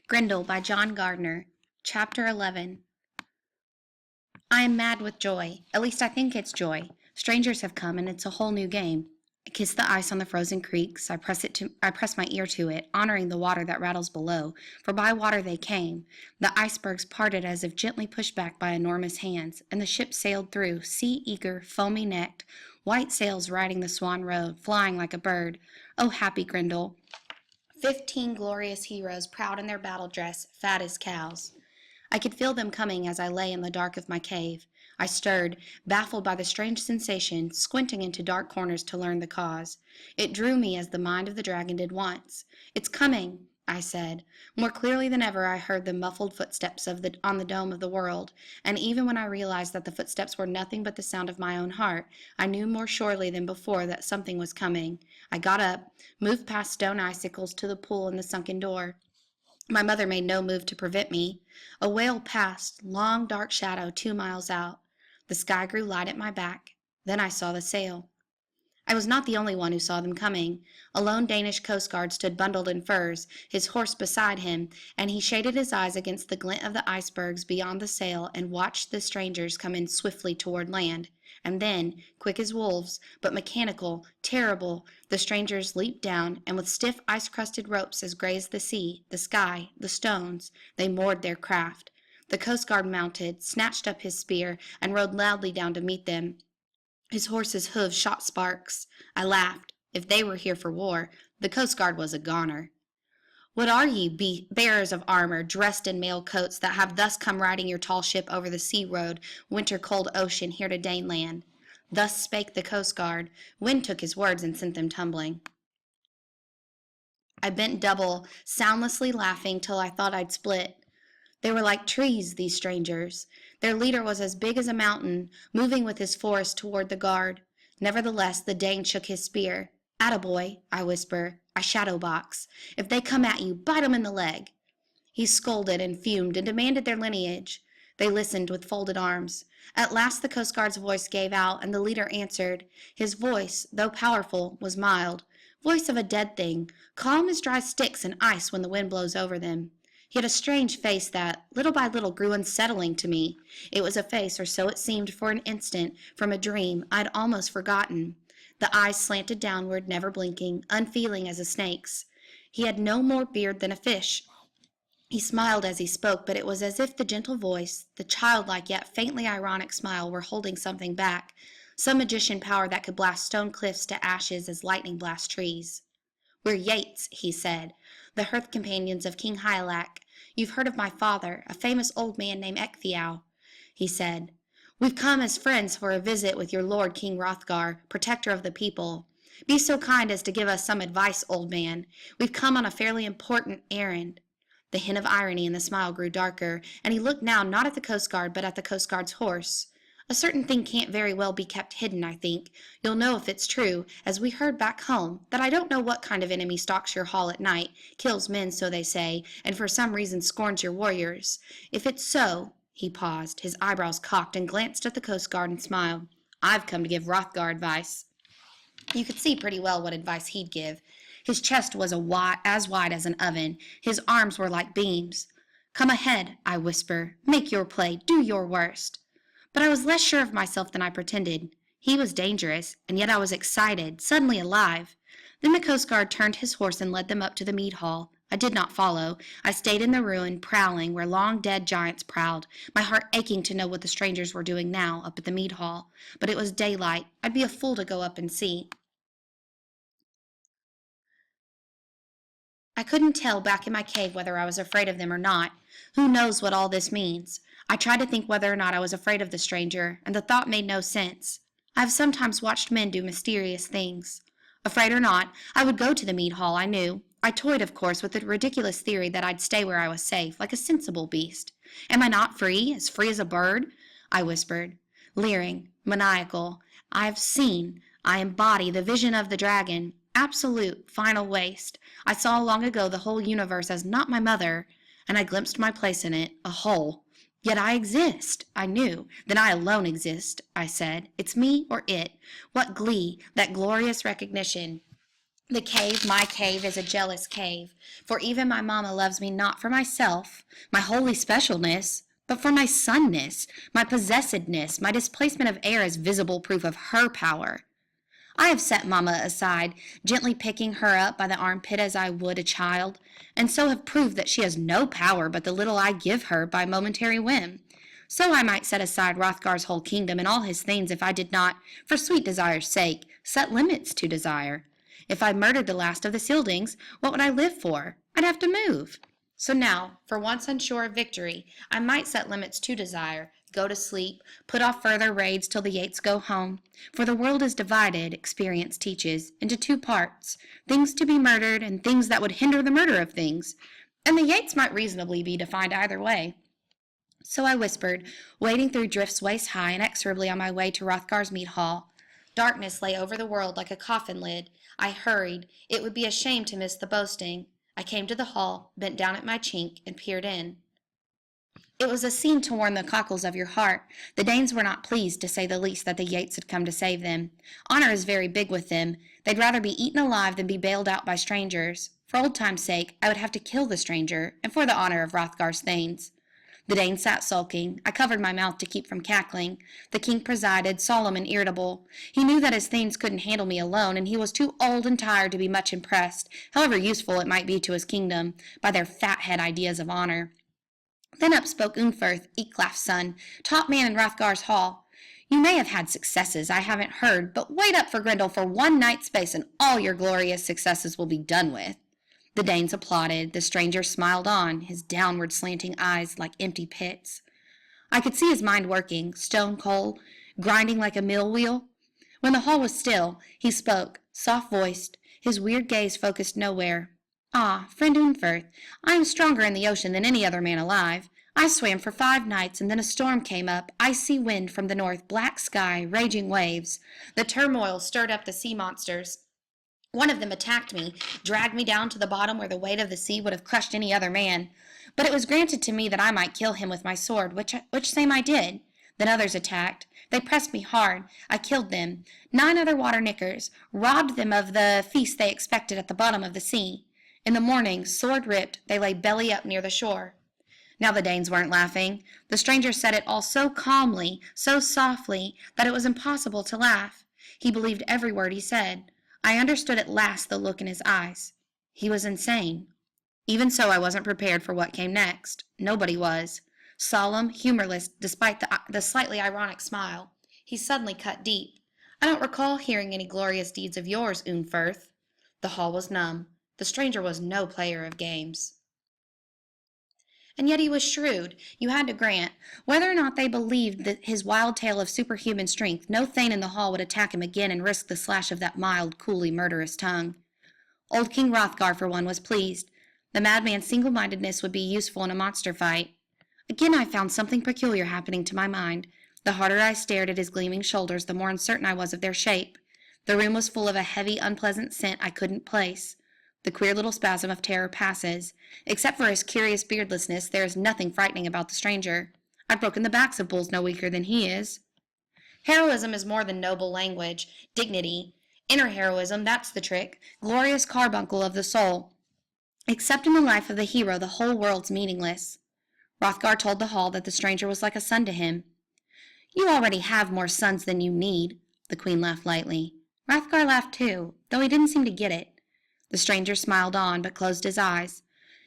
Grendel by John Gardner. Chapter 11. I am mad with joy. At least I think it's joy. Strangers have come, and it's a whole new game. I kiss the ice on the frozen creeks. I press my ear to it, honoring the water that rattles below, for by water they came. The icebergs parted as if gently pushed back by enormous hands, and the ship sailed through, sea-eager, foamy-necked, white sails riding the swan road, flying like a bird. Oh, happy Grendel! 15 glorious heroes, proud in their battle dress, fat as cows. I could feel them coming as I lay in the dark of my cave. I stirred, baffled by the strange sensation, squinting into dark corners to learn the cause. It drew me as the mind of the dragon did once. "It's coming," I said. More clearly than ever I heard the muffled footsteps on the dome of the world, and even when I realized that the footsteps were nothing but the sound of my own heart, I knew more surely than before that something was coming. I got up, moved past stone icicles to the pool in the sunken door. My mother made no move to prevent me. A whale passed, long dark shadow 2 miles out. The sky grew light at my back. Then I saw the sail. I was not the only one who saw them coming. A lone Danish coast guard stood bundled in furs, his horse beside him, and he shaded his eyes against the glint of the icebergs beyond the sail and watched the strangers come in swiftly toward land. And then, quick as wolves, but mechanical, terrible, the strangers leaped down, and with stiff ice-crusted ropes as gray as the sea, the sky, the stones, they moored their craft. The coast guard mounted, snatched up his spear, and rode loudly down to meet them. His horse's hooves shot sparks. I laughed. If they were here for war, the coast guard was a goner. "What are ye, bearers of armor, dressed in mail coats, that have thus come riding your tall ship over the sea road, winter-cold ocean, here to Daneland?" Thus spake the coast guard. Wind took his words and sent them tumbling. I bent double, soundlessly laughing till I thought I'd split. They were like trees, these strangers. Their leader was as big as a mountain, moving with his force toward the guard. Nevertheless, the Dane shook his spear. "Attaboy," I whisper. I shadow box. "If they come at you, bite 'em in the leg." He scolded and fumed and demanded their lineage. They listened with folded arms. At last the Coast Guard's voice gave out, and the leader answered. His voice, though powerful, was mild. Voice of a dead thing, calm as dry sticks and ice when the wind blows over them. He had a strange face that, little by little, grew unsettling to me. It was a face, or so it seemed for an instant, from a dream I'd almost forgotten. The eyes slanted downward, never blinking, unfeeling as a snake's. He had no more beard than a fish. He smiled as he spoke, but it was as if the gentle voice, the childlike yet faintly ironic smile, were holding something back, some magician power that could blast stone cliffs to ashes as lightning blasts trees. "We're Yeats," he said, "the hearth companions of King Hygelac. You've heard of my father, a famous old man named Ecgtheow," he said. "We've come as friends for a visit with your lord King Hrothgar, protector of the people. Be so kind as to give us some advice, old man. We've come on a fairly important errand." The hint of irony in the smile grew darker, and he looked now not at the Coast Guard but at the Coast Guard's horse. "A certain thing can't very well be kept hidden, I think. You'll know if it's true, as we heard back home, that I don't know what kind of enemy stalks your hall at night, kills men, so they say, and for some reason scorns your warriors. If it's so—" He paused, his eyebrows cocked, and glanced at the Coast Guard and smiled. "I've come to give Hrothgar advice." You could see pretty well what advice he'd give. His chest was as wide as an oven. His arms were like beams. "Come ahead," I whisper. "Make your play. Do your worst." But I was less sure of myself than I pretended. He was dangerous, and yet I was excited, suddenly alive. Then the Coast Guard turned his horse and led them up to the mead hall. I did not follow. I stayed in the ruin, prowling where long dead giants prowled, my heart aching to know what the strangers were doing now up at the mead hall. But it was daylight. I'd be a fool to go up and see. I couldn't tell back in my cave whether I was afraid of them or not. Who knows what all this means? I tried to think whether or not I was afraid of the stranger, and the thought made no sense. I have sometimes watched men do mysterious things. Afraid or not, I would go to the mead hall, I knew. I toyed, of course, with the ridiculous theory that I'd stay where I was safe, like a sensible beast. "Am I not free as a bird?" I whispered. Leering, maniacal. I've seen. I embody the vision of the dragon. Absolute, final waste. I saw long ago the whole universe as not my mother, and I glimpsed my place in it, a whole. Yet I exist, I knew. Then I alone exist, I said. It's me or it. What glee, that glorious recognition. The cave, my cave, is a jealous cave, for even my mamma loves me not for myself, my holy specialness, but for my sonness, my possessedness, my displacement of air is visible proof of her power. I have set mamma aside, gently picking her up by the armpit as I would a child, and so have proved that she has no power but the little I give her by momentary whim. So I might set aside Hrothgar's whole kingdom and all his things if I did not, for sweet desire's sake, set limits to desire. If I murdered the last of the Scyldings, what would I live for? I'd have to move. So now, for once unsure of victory, I might set limits to desire, go to sleep, put off further raids till the Yeats go home. For the world is divided, experience teaches, into two parts, things to be murdered and things that would hinder the murder of things. And the Yeats might reasonably be defined either way. So I whispered, wading through drifts waist high, inexorably on my way to Hrothgar's mead hall. Darkness lay over the world like a coffin lid. I hurried. It would be a shame to miss the boasting. I came to the hall, bent down at my chink, and peered in. It was a scene to warm the cockles of your heart. The Danes were not pleased, to say the least, that the Yeats had come to save them. Honor is very big with them. They'd rather be eaten alive than be bailed out by strangers. For old time's sake, I would have to kill the stranger, and for the honor of Hrothgar's thanes. The Dane sat sulking. I covered my mouth to keep from cackling. The king presided, solemn and irritable. He knew that his thanes couldn't handle me alone, and he was too old and tired to be much impressed, however useful it might be to his kingdom, by their fathead ideas of honor. Then up spoke Ungferth, Ecglaf's son, top man in Hrothgar's hall. You may have had successes I haven't heard, but wait up for Grendel for one night's space, and all your glorious successes will be done with. The Danes applauded. The stranger smiled on, his downward slanting eyes like empty pits. I could see his mind working, stone cold, grinding like a mill wheel. When the hall was still, he spoke, soft-voiced, his weird gaze focused nowhere. Ah, friend Ungferth, I am stronger in the ocean than any other man alive. I swam for 5 nights, and then a storm came up, icy wind from the north, black sky, raging waves. The turmoil stirred up the sea monsters. One of them attacked me, dragged me down to the bottom where the weight of the sea would have crushed any other man. But it was granted to me that I might kill him with my sword, which same I did. Then others attacked. They pressed me hard. I killed them. 9 other water knickers, robbed them of the feast they expected at the bottom of the sea. In the morning, sword ripped, they lay belly up near the shore. Now the Danes weren't laughing. The stranger said it all so calmly, so softly, that it was impossible to laugh. He believed every word he said. I understood at last the look in his eyes. He was insane. Even so, I wasn't prepared for what came next. Nobody was. Solemn, humorless, despite the slightly ironic smile. He suddenly cut deep. I don't recall hearing any glorious deeds of yours, Ungferth. The hall was numb. The stranger was no player of games. And yet he was shrewd, you had to grant. Whether or not they believed that his wild tale of superhuman strength, no thane in the hall would attack him again and risk the slash of that mild, coolly murderous tongue. Old King Hrothgar, for one, was pleased. The madman's single-mindedness would be useful in a monster fight. Again I found something peculiar happening to my mind. The harder I stared at his gleaming shoulders, the more uncertain I was of their shape. The room was full of a heavy, unpleasant scent I couldn't place. The queer little spasm of terror passes. Except for his curious beardlessness, there is nothing frightening about the stranger. I've broken the backs of bulls no weaker than he is. Heroism is more than noble language, dignity. Inner heroism, that's the trick. Glorious carbuncle of the soul. Except in the life of the hero, the whole world's meaningless. Hrothgar told the hall that the stranger was like a son to him. You already have more sons than you need, the queen laughed lightly. Hrothgar laughed too, though he didn't seem to get it. The stranger smiled on, but closed his eyes.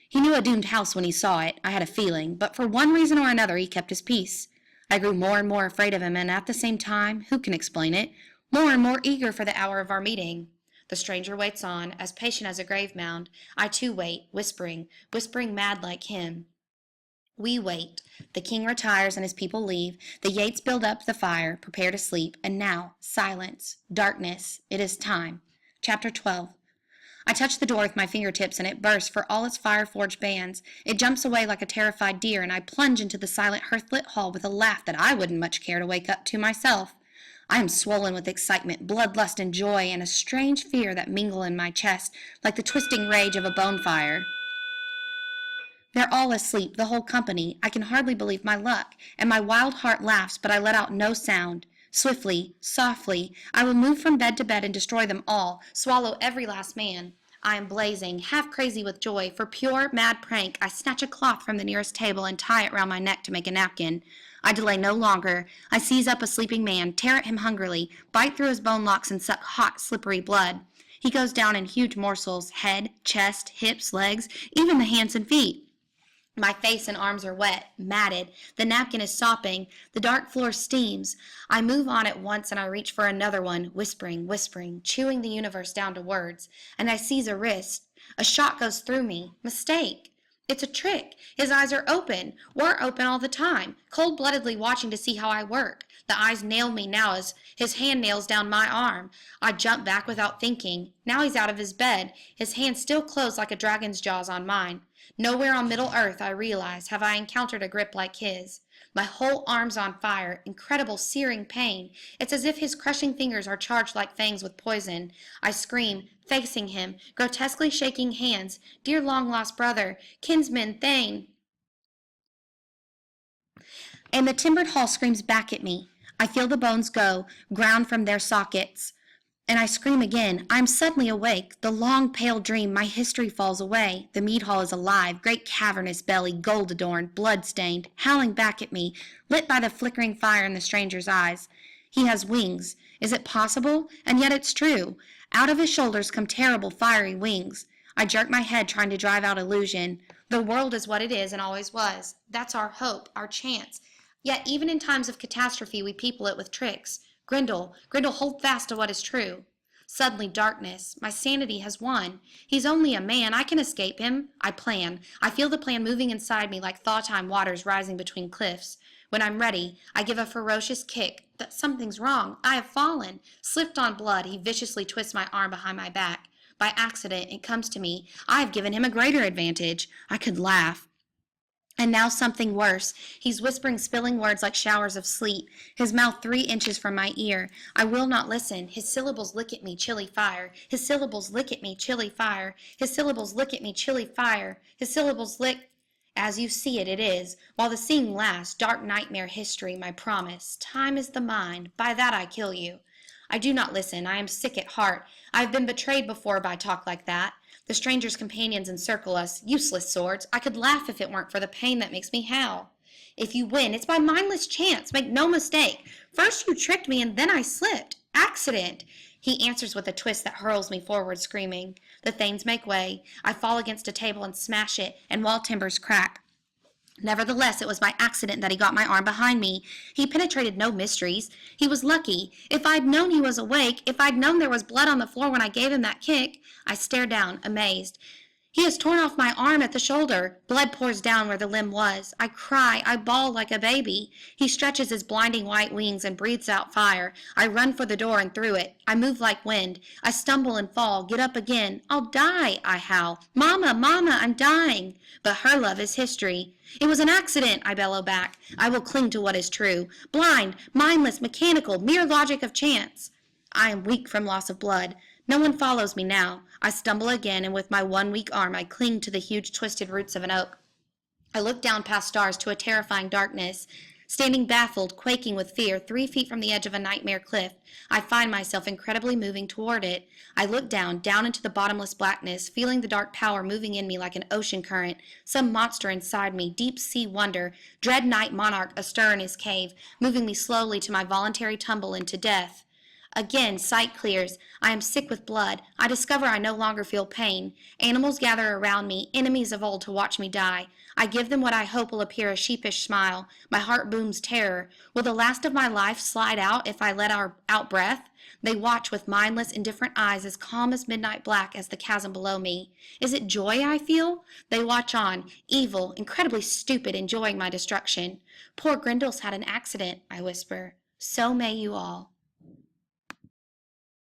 He knew a doomed house when he saw it, I had a feeling, but for one reason or another he kept his peace. I grew more and more afraid of him, and at the same time, who can explain it, more and more eager for the hour of our meeting. The stranger waits on, as patient as a grave mound. I too wait, whispering mad like him. We wait. The king retires and his people leave. The Yeats build up the fire, prepare to sleep, and now, silence, darkness, it is time. Chapter 12. I touch the door with my fingertips, and it bursts for all its fire-forged bands. It jumps away like a terrified deer, and I plunge into the silent, hearth-lit hall with a laugh that I wouldn't much care to wake up to myself. I am swollen with excitement, bloodlust, and joy, and a strange fear that mingle in my chest, like the twisting rage of a bonfire. They're all asleep, the whole company. I can hardly believe my luck, and my wild heart laughs, but I let out no sound. Swiftly, softly, I will move from bed to bed and destroy them all, swallow every last man. I am blazing, half crazy with joy. For pure, mad prank, I snatch a cloth from the nearest table and tie it round my neck to make a napkin. I delay no longer. I seize up a sleeping man, tear at him hungrily, bite through his bone locks and suck hot, slippery blood. He goes down in huge morsels, head, chest, hips, legs, even the hands and feet. My face and arms are wet, matted. The napkin is sopping. The dark floor steams. I move on at once and I reach for another one, whispering, whispering, chewing the universe down to words. And I seize a wrist. A shot goes through me. Mistake. It's a trick. His eyes are open. Were open all the time, cold-bloodedly watching to see how I work. The eyes nail me now as his hand nails down my arm. I jump back without thinking. Now he's out of his bed, his hand still closed like a dragon's jaws on mine. Nowhere on Middle Earth, I realize, have I encountered a grip like his. My whole arm's on fire, incredible searing pain. It's as if his crushing fingers are charged like fangs with poison. I scream, facing him, grotesquely shaking hands. Dear long-lost brother, kinsman Thane. And the timbered hall screams back at me. I feel the bones go, ground from their sockets. And I scream again. I am suddenly awake. The long, pale dream, my history falls away. The mead hall is alive, great cavernous belly, gold-adorned, blood-stained, howling back at me, lit by the flickering fire in the stranger's eyes. He has wings. Is it possible? And yet it's true. Out of his shoulders come terrible, fiery wings. I jerk my head, trying to drive out illusion. The world is what it is and always was. That's our hope, our chance. Yet even in times of catastrophe, we people it with tricks. Grendel, hold fast to what is true. Suddenly darkness. My sanity has won. He's only a man. I can escape him. I plan. I feel the plan moving inside me like thaw-time waters rising between cliffs. When I'm ready, I give a ferocious kick. But something's wrong. I have fallen. Slipped on blood, he viciously twists my arm behind my back. By accident, it comes to me. I have given him a greater advantage. I could laugh. And now something worse. He's whispering spilling words like showers of sleet, his mouth 3 inches from my ear. I will not listen. His syllables lick at me, chilly fire. His syllables lick at me, chilly fire. His syllables lick at me, chilly fire. His syllables lick... As you see it, it is. While the seeing lasts, dark nightmare history, my promise. Time is the mind. By that I kill you. I do not listen. I am sick at heart. I have been betrayed before by talk like that. The stranger's companions encircle us, useless swords. I could laugh if it weren't for the pain that makes me howl. If you win, it's by mindless chance. Make no mistake. First you tricked me and then I slipped. Accident. He answers with a twist that hurls me forward, screaming. The thanes make way. I fall against a table and smash it, and wall timbers crack. Nevertheless, it was by accident that he got my arm behind me. He penetrated no mysteries. He was lucky. If I'd known he was awake, if I'd known there was blood on the floor when I gave him that kick, I stare down, amazed. He has torn off my arm at the shoulder. Blood pours down where the limb was. I cry. I bawl like a baby. He stretches his blinding white wings and breathes out fire. I run for the door and through it. I move like wind. I stumble and fall, get up again. I'll die, I howl. Mama, Mama, I'm dying. But her love is history. It was an accident, I bellow back. I will cling to what is true. Blind, mindless, mechanical, mere logic of chance. I am weak from loss of blood. No one follows me now. I stumble again, and with my one weak arm I cling to the huge twisted roots of an oak. I look down past stars to a terrifying darkness. Standing baffled, quaking with fear, 3 feet from the edge of a nightmare cliff, I find myself incredibly moving toward it. I look down into the bottomless blackness, feeling the dark power moving in me like an ocean current, some monster inside me, deep-sea wonder, dread night monarch astir in his cave, moving me slowly to my voluntary tumble into death. Again, sight clears. I am sick with blood. I discover I no longer feel pain. Animals gather around me, enemies of old, to watch me die. I give them what I hope will appear a sheepish smile. My heart booms terror. Will the last of my life slide out if I let out breath? They watch with mindless, indifferent eyes as calm as midnight black as the chasm below me. Is it joy I feel? They watch on, evil, incredibly stupid, enjoying my destruction. Poor Grendel's had an accident, I whisper. So may you all.